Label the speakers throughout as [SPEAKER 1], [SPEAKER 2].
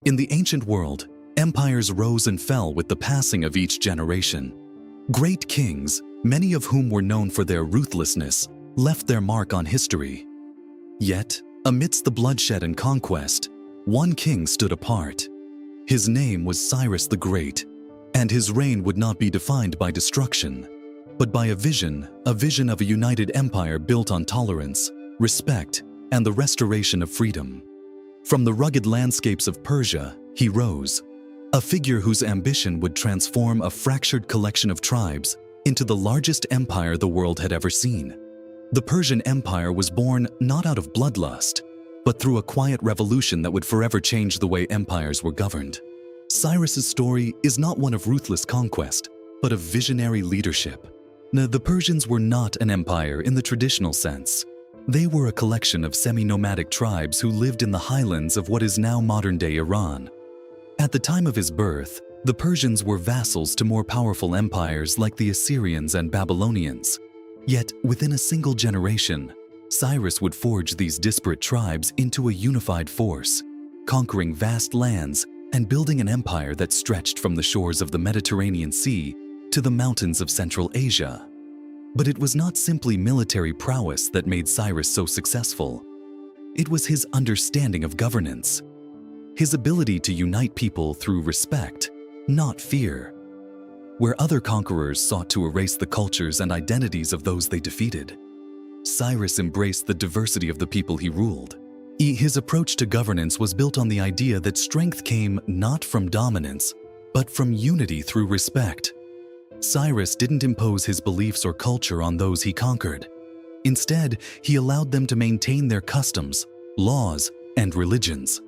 [SPEAKER 1] In the ancient world, empires rose and fell with the passing of each generation. Great kings, many of whom were known for their ruthlessness, left their mark on history. Yet, amidst the bloodshed and conquest, one king stood apart. His name was Cyrus the Great, and his reign would not be defined by destruction, but by a vision of a united empire built on tolerance, respect, and the restoration of freedom. From the rugged landscapes of Persia, he rose, a figure whose ambition would transform a fractured collection of tribes into the largest empire the world had ever seen. The Persian Empire was born not out of bloodlust, but through a quiet revolution that would forever change the way empires were governed. Cyrus's story is not one of ruthless conquest, but of visionary leadership. Now, the Persians were not an empire in the traditional sense. They were a collection of semi-nomadic tribes who lived in the highlands of what is now modern-day Iran. At the time of his birth, the Persians were vassals to more powerful empires like the Assyrians and Babylonians. Yet, within a single generation, Cyrus would forge these disparate tribes into a unified force, conquering vast lands and building an empire that stretched from the shores of the Mediterranean Sea to the mountains of Central Asia. But it was not simply military prowess that made Cyrus so successful. It was his understanding of governance, his ability to unite people through respect, not fear. Where other conquerors sought to erase the cultures and identities of those they defeated, Cyrus embraced the diversity of the people he ruled. His approach to governance was built on the idea that strength came not from dominance, but from unity through respect. Cyrus didn't impose his beliefs or culture on those he conquered. Instead, he allowed them to maintain their customs, laws, and religions.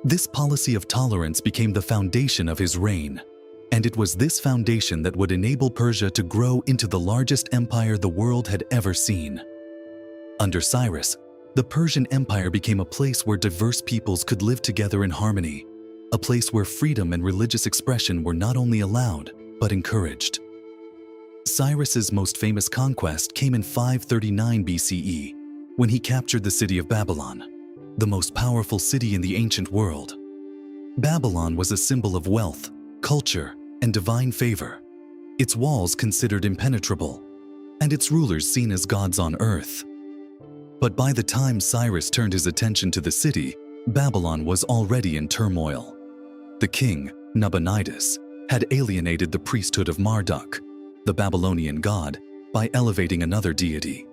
[SPEAKER 1] This policy of tolerance became the foundation of his reign, and it was this foundation that would enable Persia to grow into the largest empire the world had ever seen. Under Cyrus, the Persian Empire became a place where diverse peoples could live together in harmony, a place where freedom and religious expression were not only allowed, but encouraged. Cyrus's most famous conquest came in 539 BCE, when he captured the city of Babylon, the most powerful city in the ancient world. Babylon was a symbol of wealth, culture, and divine favor, its walls considered impenetrable, and its rulers seen as gods on earth. But by the time Cyrus turned his attention to the city, Babylon was already in turmoil. The king, Nabonidus, had alienated the priesthood of Marduk, the Babylonian god, by elevating another deity.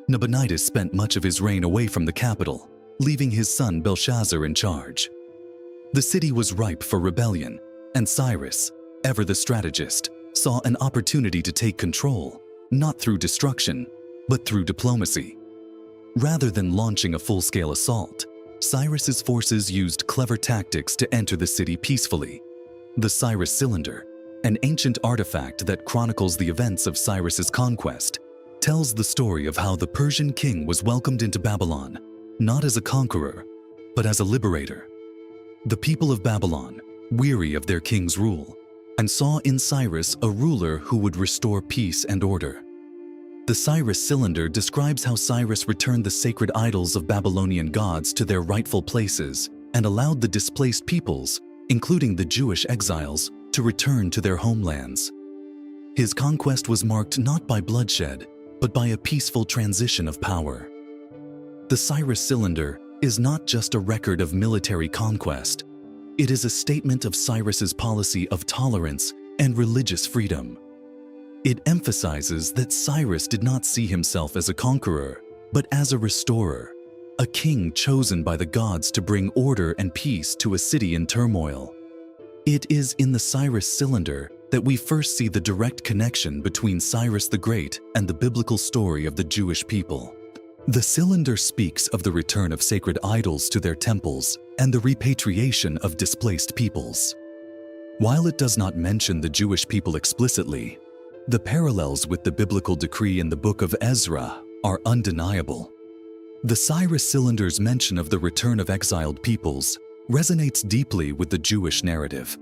[SPEAKER 1] Nabonidus spent much of his reign away from the capital, leaving his son Belshazzar in charge. The city was ripe for rebellion, and Cyrus, ever the strategist, saw an opportunity to take control, not through destruction, but through diplomacy. Rather than launching a full-scale assault, Cyrus's forces used clever tactics to enter the city peacefully. The Cyrus Cylinder, an ancient artifact that chronicles the events of Cyrus's conquest, tells the story of how the Persian king was welcomed into Babylon, not as a conqueror, but as a liberator. The people of Babylon, weary of their king's rule, and saw in Cyrus a ruler who would restore peace and order. The Cyrus Cylinder describes how Cyrus returned the sacred idols of Babylonian gods to their rightful places and allowed the displaced peoples, including the Jewish exiles, to return to their homelands. His conquest was marked not by bloodshed, but by a peaceful transition of power. The Cyrus Cylinder is not just a record of military conquest. It is a statement of Cyrus's policy of tolerance and religious freedom. It emphasizes that Cyrus did not see himself as a conqueror, but as a restorer, a king chosen by the gods to bring order and peace to a city in turmoil. It is in the Cyrus Cylinder that we first see the direct connection between Cyrus the Great and the biblical story of the Jewish people. The cylinder speaks of the return of sacred idols to their temples and the repatriation of displaced peoples. While it does not mention the Jewish people explicitly, the parallels with the biblical decree in the book of Ezra are undeniable. The Cyrus Cylinder's mention of the return of exiled peoples resonates deeply with the Jewish narrative.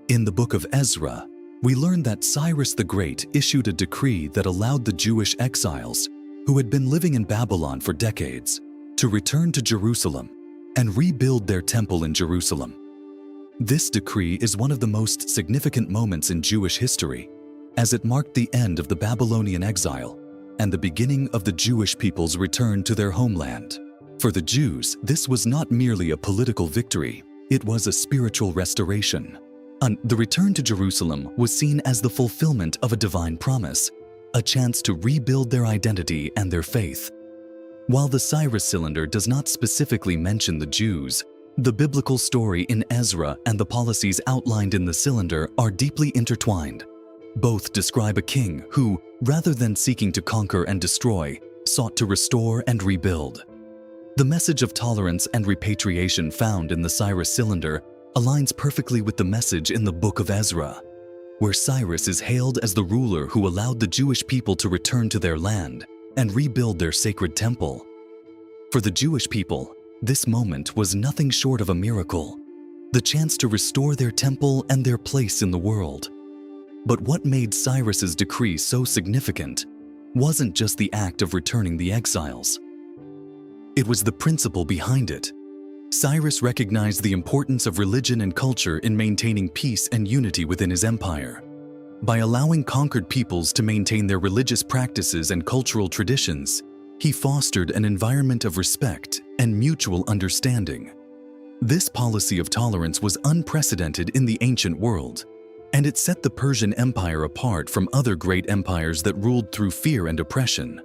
[SPEAKER 1] In the book of Ezra, we learn that Cyrus the Great issued a decree that allowed the Jewish exiles, who had been living in Babylon for decades, to return to Jerusalem, and rebuild their temple in Jerusalem. This decree is one of the most significant moments in Jewish history, as it marked the end of the Babylonian exile and the beginning of the Jewish people's return to their homeland. For the Jews, this was not merely a political victory, it was a spiritual restoration. The return to Jerusalem was seen as the fulfillment of a divine promise, a chance to rebuild their identity and their faith. While the Cyrus Cylinder does not specifically mention the Jews, the biblical story in Ezra and the policies outlined in the cylinder are deeply intertwined. Both describe a king who, rather than seeking to conquer and destroy, sought to restore and rebuild. The message of tolerance and repatriation found in the Cyrus Cylinder aligns perfectly with the message in the book of Ezra, where Cyrus is hailed as the ruler who allowed the Jewish people to return to their land and rebuild their sacred temple. For the Jewish people, this moment was nothing short of a miracle, the chance to restore their temple and their place in the world. But what made Cyrus's decree so significant wasn't just the act of returning the exiles. It was the principle behind it. Cyrus recognized the importance of religion and culture in maintaining peace and unity within his empire. By allowing conquered peoples to maintain their religious practices and cultural traditions, he fostered an environment of respect and mutual understanding. This policy of tolerance was unprecedented in the ancient world, and it set the Persian Empire apart from other great empires that ruled through fear and oppression.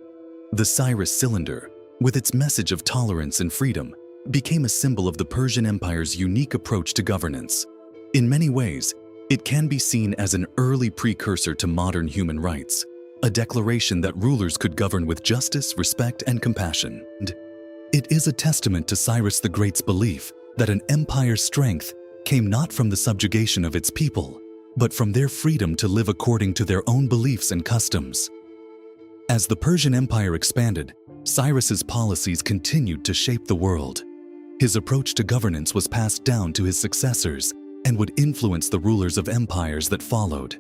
[SPEAKER 1] The Cyrus Cylinder, with its message of tolerance and freedom, became a symbol of the Persian Empire's unique approach to governance. In many ways, it can be seen as an early precursor to modern human rights, a declaration that rulers could govern with justice, respect, and compassion. And it is a testament to Cyrus the Great's belief that an empire's strength came not from the subjugation of its people, but from their freedom to live according to their own beliefs and customs. As the Persian Empire expanded, Cyrus's policies continued to shape the world. His approach to governance was passed down to his successors and would influence the rulers of empires that followed.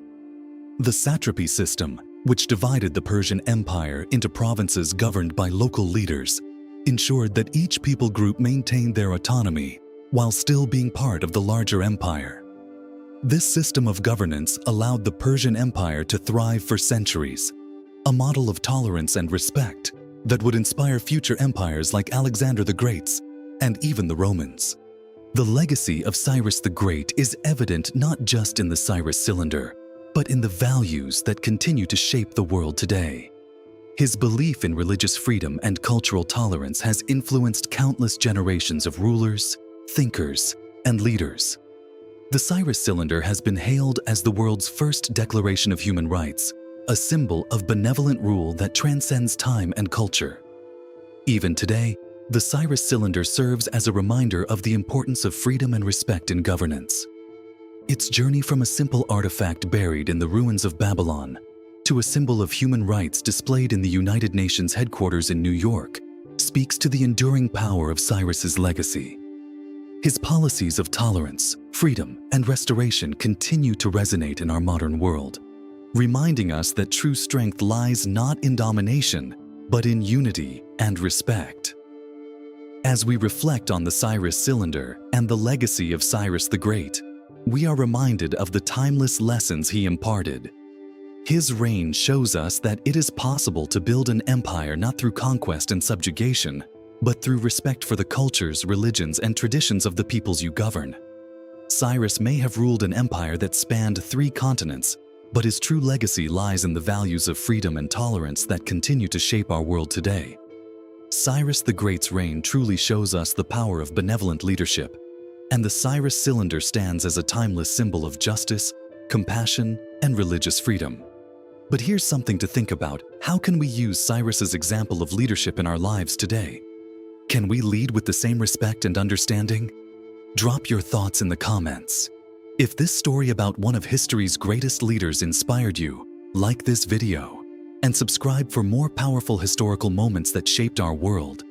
[SPEAKER 1] The satrapy system, which divided the Persian Empire into provinces governed by local leaders, ensured that each people group maintained their autonomy while still being part of the larger empire. This system of governance allowed the Persian Empire to thrive for centuries, a model of tolerance and respect that would inspire future empires like Alexander the Great's and even the Romans. The legacy of Cyrus the Great is evident not just in the Cyrus Cylinder, but in the values that continue to shape the world today. His belief in religious freedom and cultural tolerance has influenced countless generations of rulers, thinkers, and leaders. The Cyrus Cylinder has been hailed as the world's first declaration of human rights, a symbol of benevolent rule that transcends time and culture. Even today, the Cyrus Cylinder serves as a reminder of the importance of freedom and respect in governance. Its journey from a simple artifact buried in the ruins of Babylon to a symbol of human rights displayed in the United Nations headquarters in New York speaks to the enduring power of Cyrus's legacy. His policies of tolerance, freedom, and restoration continue to resonate in our modern world, reminding us that true strength lies not in domination, but in unity and respect. As we reflect on the Cyrus Cylinder and the legacy of Cyrus the Great, we are reminded of the timeless lessons he imparted. His reign shows us that it is possible to build an empire not through conquest and subjugation, but through respect for the cultures, religions, and traditions of the peoples you govern. Cyrus may have ruled an empire that spanned 3 continents, but his true legacy lies in the values of freedom and tolerance that continue to shape our world today. Cyrus the Great's reign truly shows us the power of benevolent leadership, and the Cyrus Cylinder stands as a timeless symbol of justice, compassion, and religious freedom. But here's something to think about. How can we use Cyrus's example of leadership in our lives today? Can we lead with the same respect and understanding? Drop your thoughts in the comments. If this story about one of history's greatest leaders inspired you, like this video and subscribe for more powerful historical moments that shaped our world.